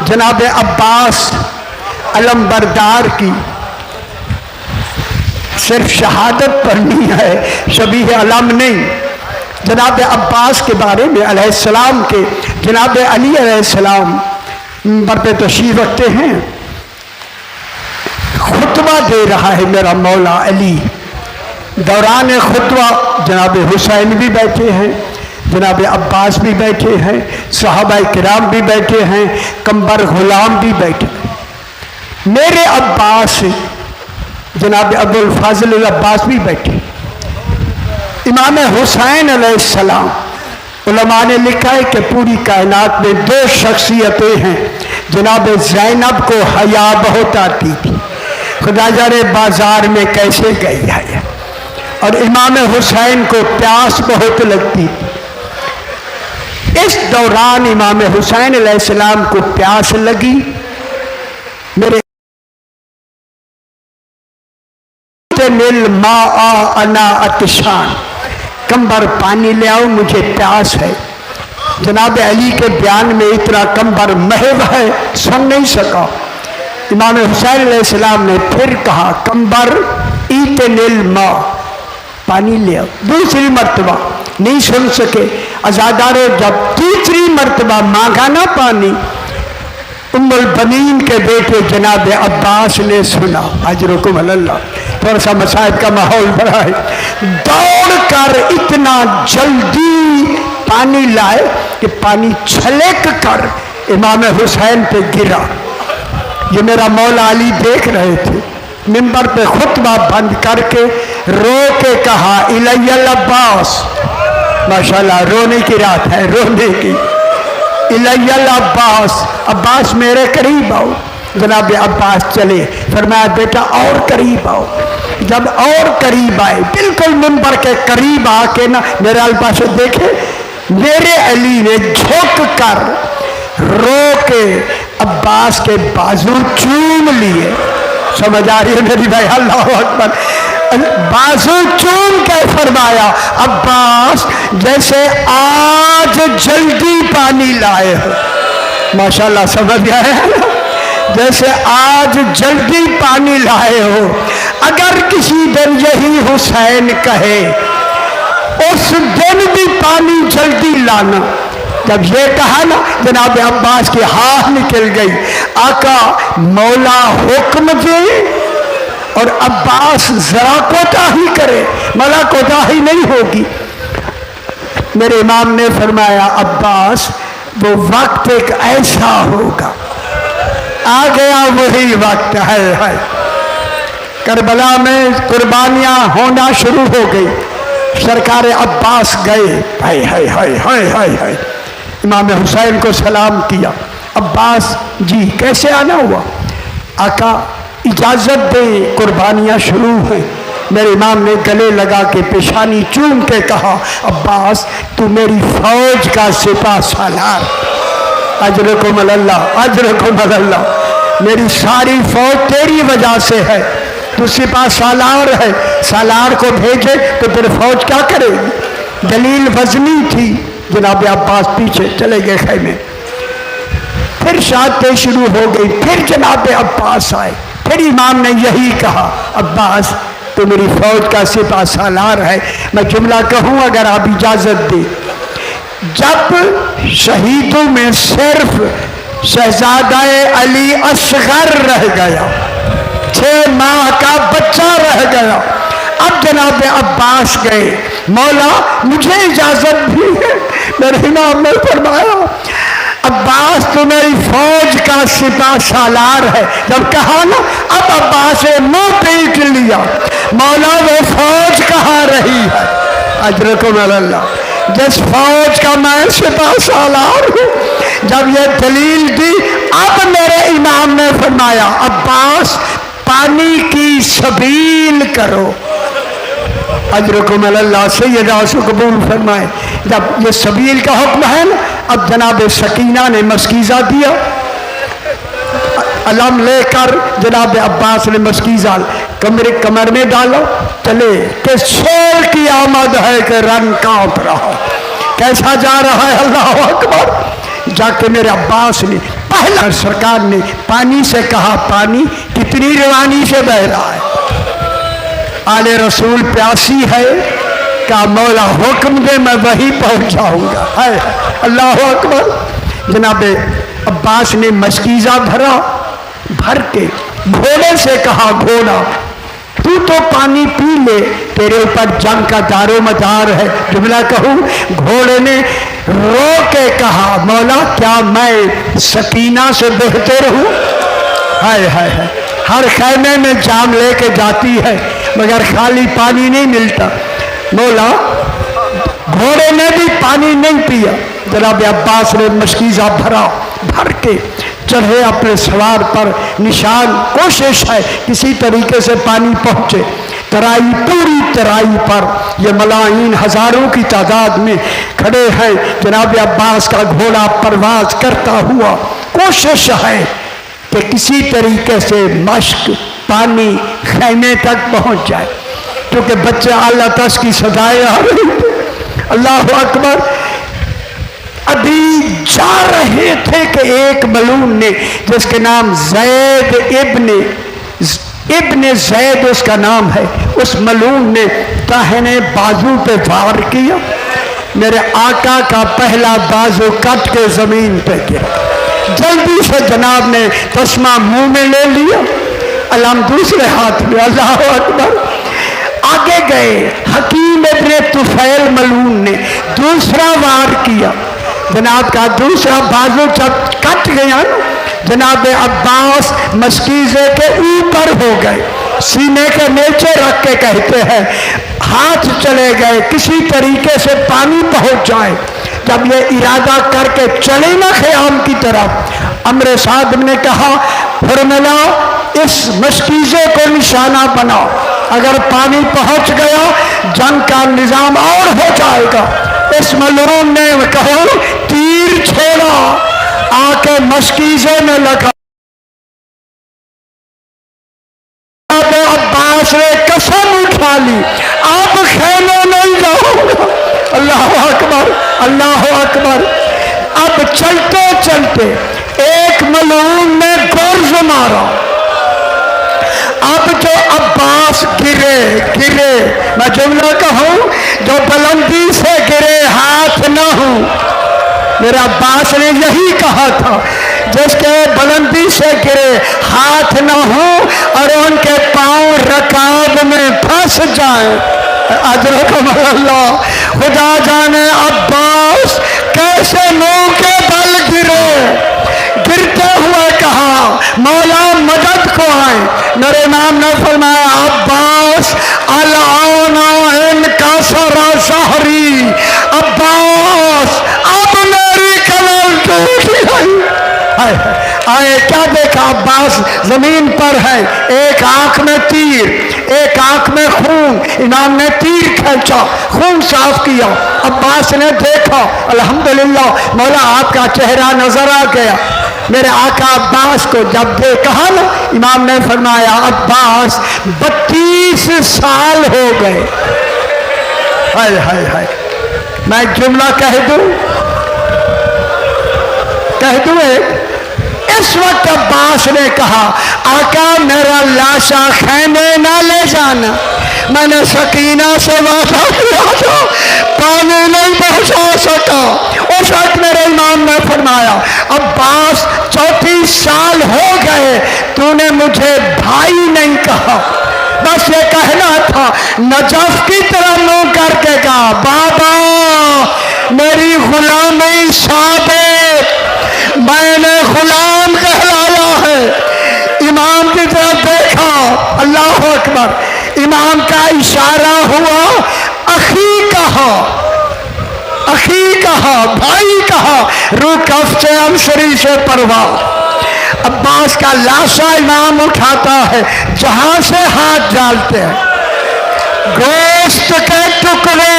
जनाब अब्बास अलमबरदार की सिर्फ शहादत पढ़नी है, शबीह अलम नहीं। जनाब अब्बास के बारे में अलैहिस्सलाम के जनाब अली अलैहिस्सलाम पर पे तशरीफ रखते हैं, खुतबा दे रहा है मेरा मौला अली। दौरान खुतबा जनाब हुसैन भी बैठे हैं, जनाब अब्बास भी बैठे हैं, सहाबा किराम भी बैठे हैं, कंबर गुलाम भी बैठे। मेरे अब्बास जनाब अब्दुल फाजिल अब्बास भी बैठे। इमाम हुसैन अलैहिस्सलाम, उलमा ने लिखा है कि पूरी कायनात में दो शख्सियतें हैं। जनाब ज़ैनब को हया बहुत आती थी, खुदा जाने बाजार में कैसे गई है, और इमाम हुसैन को प्यास बहुत लगती थी। इस दौरान इमाम हुसैन अलैहिस्सलाम को प्यास लगी। मेरे मा अना अतिशान, कंबर पानी ले आओ, मुझे प्यास है। जनाब अली के बयान में इतना कंबर महव है, सुन नहीं सका। इमाम हुसैन अलैहिस्सलाम ने फिर कहा, कंबर ईतनिल मा, पानी ले आओ। दूसरी मर्तबा नहीं सुन सके अजादारों। जब तीसरी मर्तबा मांगा ना पानी, उम्मुल बनीन के बेटे जनाब अब्बास ने सुना, अजरुकुम अल्लाह, थोड़ा सा मसाइब का माहौल बना है, दौड़ कर इतना जल्दी पानी लाए कि पानी छलक कर इमाम हुसैन पे गिरा। ये मेरा मौला अली देख रहे थे। मिंबर पे खुतबा बंद करके रो के कहा, इलैयल अब्बास, माशाल्लाह रोने की रात है, रोने की। इलैयल अब्बास, अब्बास मेरे करीब आओ। जनाब अब्बास चले, फरमाया बेटा और करीब आओ। जब और करीब आए, बिल्कुल मिंबर के करीब आके ना मेरे अल्पास देखे, मेरे अली ने झुक कर रो के अब्बास के बाजू चूम लिए। समझ आ रही है मेरी भाई? अल्लाह अकबर। बाजू चूम के फरमाया, अब्बास जैसे आज जल्दी पानी लाए हो। माशाल्लाह, समझ गए हैं? जैसे आज जल्दी पानी लाए हो। अगर किसी दिन यही हुसैन कहे, उस दिन भी पानी जल्दी लाना। जब ये कहा ना, जनाब अब्बास की हाथ निकल गई। आका मौला हुक्म दे और अब्बास जरा कोताही करे, मौला कोताही नहीं होगी। मेरे इमाम ने फरमाया, अब्बास वो वक्त एक ऐसा होगा, आ गया वही वक्त है। करबला में कुर्बानियां होना शुरू हो गई। सरकार अब्बास गए, हाय हाय हाय हाय हाय हाय, इमाम हुसैन को सलाम किया। अब्बास जी कैसे आना हुआ? आका इजाज़त दे, कुर्बानियाँ शुरू हैं। मेरे इमाम ने गले लगा के पेशानी चूम के कहा, अब्बास तू मेरी फौज का सिपा सालार, अजरकुम अल्लाह, अजरकुम अल्लाह, मेरी सारी फौज तेरी वजह से है। तू सिपा सालार है, सालार को भेजे तो फिर फौज क्या करेगी? दलील वजनी थी। जनाब अब्बास पीछे चले गए खैमे। फिर शादी शुरू हो गई। फिर जनाब अब्बास आए। फिर इमाम ने यही कहा, अब्बास तो मेरी फौज का सिपा सालार है। मैं जुमला कहूँ अगर आप इजाजत दे। जब शहीदों में सिर्फ शहजादा अली असगर रह गया, 6 माह का बच्चा रह गया। अब जनाब अब्बास गए, मौला मुझे इजाजत भी है। मेरे इमाम ने फरमाया, अब्बास तो मेरी फौज का सिपा सालार है। जब कहा ना, अब अब्बास ने मुंह पीट लिया, मौला वो फौज कहाँ रही है? अजरकुम अल्लाह, जिस फौज का मैं सिपा सालार हूँ। जब ये दलील दी, अब मेरे इमाम ने फरमाया, अब्बास पानी की सबील करो। अजरकुम अल्लाह, सैयदा से कबूल फरमाए। जब ये सबील का हुक्म है ना, अब जनाब सकीना ने मस्कीज़ा दिया। अलम लेकर जनाब अब्बास ने मस्कीज़ा कमर में डालो, चले कि शेर की आमद है कि रंग कांप रहा। कैसा जा रहा है? अल्लाह अकबर। जाके मेरे अब्बास ने पहला सरकार ने पानी से कहा, पानी कितनी रवानी से बह रहा है। आले रसूल प्यासी है, का मौला हुक्म दे मैं वहीं पहुंच जाऊंगा। है अल्लाह अकबर। जनाब अब्बास ने मशकीज़ा भरा, भर के घोड़े से कहा, घोड़ा तू तो पानी पी ले, तेरे ऊपर जंग का दारो मदार है। जुमला कहूँ, घोड़े ने रो के कहा, मौला क्या मैं सकीना से बहते रहूं? हाय हाय हाय, हर खैमे में जाम लेके जाती है मगर खाली पानी नहीं मिलता। मौला घोड़े ने भी पानी नहीं पिया। जनाब अब्बास ने मशकीज़ा भरा, भर के चढ़े अपने सवार पर। निशान कोशिश है किसी तरीके से पानी पहुँचे। तराई, पूरी तराई पर ये मलाइन हजारों की तादाद में खड़े हैं। जनाब अब्बास का घोड़ा परवाज करता हुआ कोशिश है कि किसी तरीके से मश्क पानी खैमे तक पहुँच जाए, क्योंकि बच्चे अल्लाह तस की सदाएं आ रही थे। अल्लाह अकबर। अभी जा रहे थे कि एक मलून ने, जिसके नाम जैद इब्ने जैद उसका नाम है, उस मलून ने दाहिने बाजू पे वार किया। मेरे आका का पहला बाजू कट के जमीन पे गिरा। जल्दी से जनाब ने तस्मा मुंह में ले लिया, अलाम दूसरे हाथ में। अल्लाह अकबर। आगे गए, हकीम इब्ने तुफैल मलून ने दूसरा वार किया। जनाब का दूसरा बाजू जब कट गया, जनाब अब्बास मशकीज़े के ऊपर हो गए, सीने के नीचे रख के कहते हैं, हाथ चले गए किसी तरीके से पानी पहुंच जाए। जब ये इरादा करके चले ना ख़याम की तरफ, अमर साद ने कहा, फरमाया इस मशकीज़े को निशाना बनाओ, अगर पानी पहुंच गया जंग का निज़ाम और हो जाएगा। इस मलून ने कहा, तीर छोड़ा, आके मशकीज़े में लगा। अब्बास ने कसम उठा ली, अब खेमे नहीं जाऊंगा। अल्लाह अकबर, अल्लाह अकबर। अब चलते चलते एक मलून ने गुर्ज मारा। अब जो अब्बास गिरे, मैं जुमला कहूँ, जो बुलंदी से गिरे हाथ न हो। मेरा अब्बास ने यही कहा था, जिसके बुलंदी से गिरे हाथ न हो और उनके पांव रकाब में फंस जाए। अजरकम अल्लाह। खुदा जाने अब्बास कैसे मुंह के बल गिरे। गिरते हुए कहा, मौला मदद को आए। मेरे इमाम ने फरमाया, अब्बास अलाना इनका सरा शहरी। अब्बास अब मेरी कलम टूट गई। आए क्या देखा, अब्बास जमीन पर है, एक आंख में तीर, एक आंख में खून। इमाम ने तीर खींचा, खून साफ किया। अब्बास ने देखा, अल्हम्दुलिल्लाह मौला आपका चेहरा नजर आ गया। मेरे आका अब्बास को जब देखा ना, इमाम ने फरमाया, अब्बास 32 साल हो गए। हाय हाय हाय। मैं जुमला कह दूं इस वक्त अब्बास ने कहा, आका मेरा लाशा खैमे ना ले जाना, मैंने सकीना से वादा किया था, पानी नहीं पहुंचा सका। उस वक्त मेरे इमाम ने फरमाया, अब्बास 34 साल हो गए, तूने मुझे भाई नहीं कहा, बस ये कहना था। नजफ की तरह मुंह करके कहा, बाबा मेरी गुलामी साबित, मैंने गुलाम कहलाया है। इमाम की तरफ देखा, अल्लाह अकबर। इमाम का इशारा हुआ, अखी कहा, भाई कहा, रुकफ से अमशरी से परवाह। अब्बास का लाशा इमाम उठाता है, जहां से हाथ डालते हैं गोश्त के टुकड़े,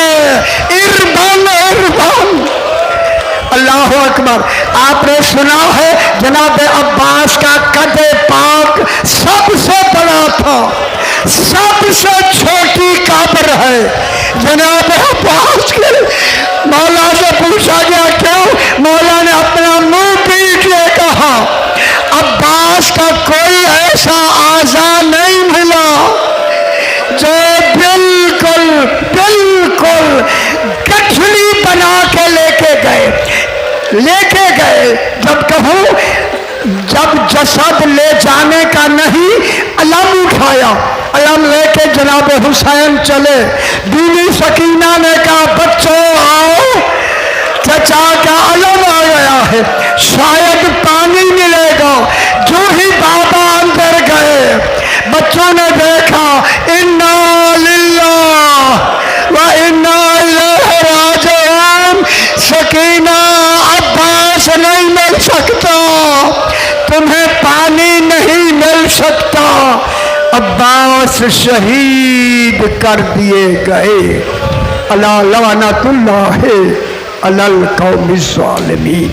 इरबन इरबन। अल्लाह अकबर। आपने सुना है जनाब अब्बास का कदे पाक सबसे बड़ा था, सबसे छोटी कब्र है जनाब अब्बास के। मौला से पूछा गया क्यों, मौला ने अपना मुंह पीट के कहा, लेके गए। जब कहूं, जब जसद ले जाने का नहीं, अलम उठाया, अलम लेके जनाब हुसैन चले। बीवी सकीना ने कहा बच्चों आओ, चचा का अलम आ गया है, शायद पानी मिलेगा। जो ही बाबा अंदर गए, बच्चों ने देखा, इन्ना लिल्लाह व इन्ना इलैहि राजिऊन। सकीना, अब्बास नहीं मिल सकता, तुम्हें पानी नहीं मिल सकता। अब्बास शहीद कर दिए गए। अला लानतुल्लाह अलल कौमिज़ ज़ालिमीन।